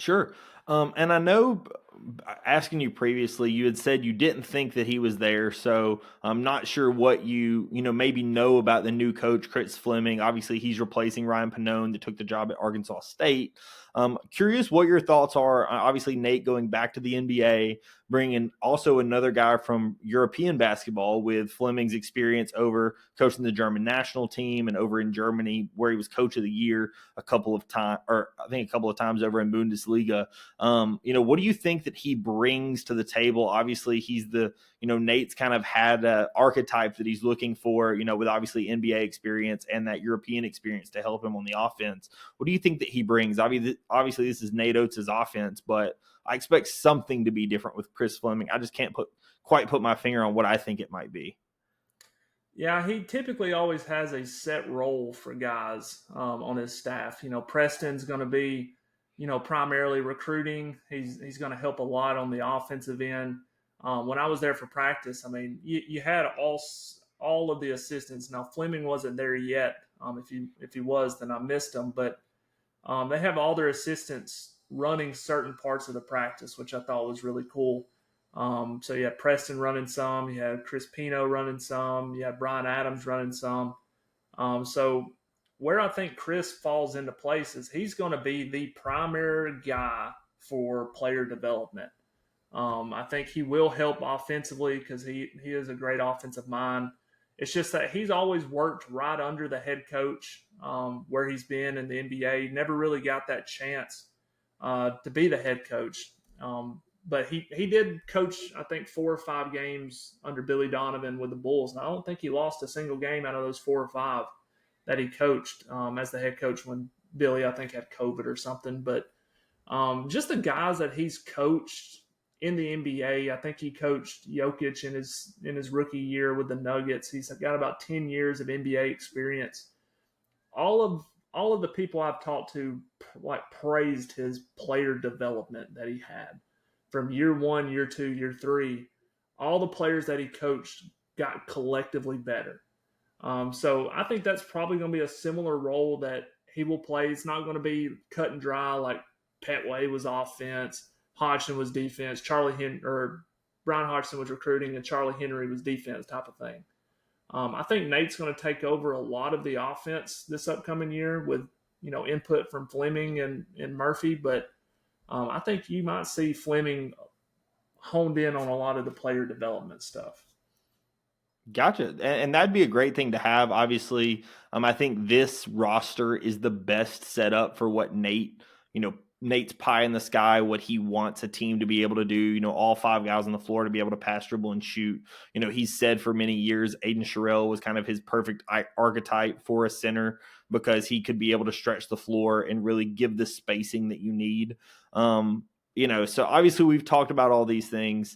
Sure. And I know asking you previously, you had said you didn't think that he was there. So I'm not sure what maybe know about the new coach, Chris Fleming. Obviously, he's replacing Ryan Pannone that took the job at Arkansas State. Curious what your thoughts are. Obviously, Nate going back to the NBA, bringing also another guy from European basketball with Fleming's experience over coaching the German national team and over in Germany, where he was coach of the year a couple of times, or I think a couple of times over in Bundesliga. What do you think that he brings to the table? Obviously, he's Nate's kind of had an archetype that he's looking for, with obviously NBA experience and that European experience to help him on the offense. What do you think that he brings? Obviously, this is Nate Oates' offense, but I expect something to be different with Chris Fleming. I just can't quite put my finger on what I think it might be. Yeah, he typically always has a set role for guys on his staff. Preston's going to be, primarily recruiting. He's going to help a lot on the offensive end. When I was there for practice, I mean, you had all of the assistants. Now Fleming wasn't there yet. If he was, then I missed him. But they have all their assistants running certain parts of the practice, which I thought was really cool. So you had Preston running some, you had Chris Pino running some, you had Brian Adams running some. So where I think Chris falls into place is he's going to be the primary guy for player development. I think he will help offensively because he is a great offensive mind. It's just that he's always worked right under the head coach where he's been in the NBA. Never really got that chance to be the head coach. But he did coach, I think, 4 or 5 games under Billy Donovan with the Bulls. And I don't think he lost a single game out of those 4 or 5 that he coached as the head coach when Billy, I think, had COVID or something. But just the guys that he's coached in the NBA, I think he coached Jokic in his rookie year with the Nuggets. He's got about 10 years of NBA experience. All of the people I've talked to praised his player development that he had from year 1, year 2, year 3. All the players that he coached got collectively better. So I think that's probably going to be a similar role that he will play. It's not going to be cut and dry like Petway was offense, Hodgson was defense, Brian Hodgson was recruiting, and Charlie Henry was defense type of thing. I think Nate's going to take over a lot of the offense this upcoming year with input from Fleming and Murphy, but I think you might see Fleming honed in on a lot of the player development stuff. Gotcha. And that'd be a great thing to have. Obviously, I think this roster is the best setup for what Nate's pie in the sky, what he wants a team to be able to do, all 5 guys on the floor to be able to pass, dribble, and shoot. He's said for many years, Aiden Sherrill was kind of his perfect archetype for a center because he could be able to stretch the floor and really give the spacing that you need. So obviously we've talked about all these things.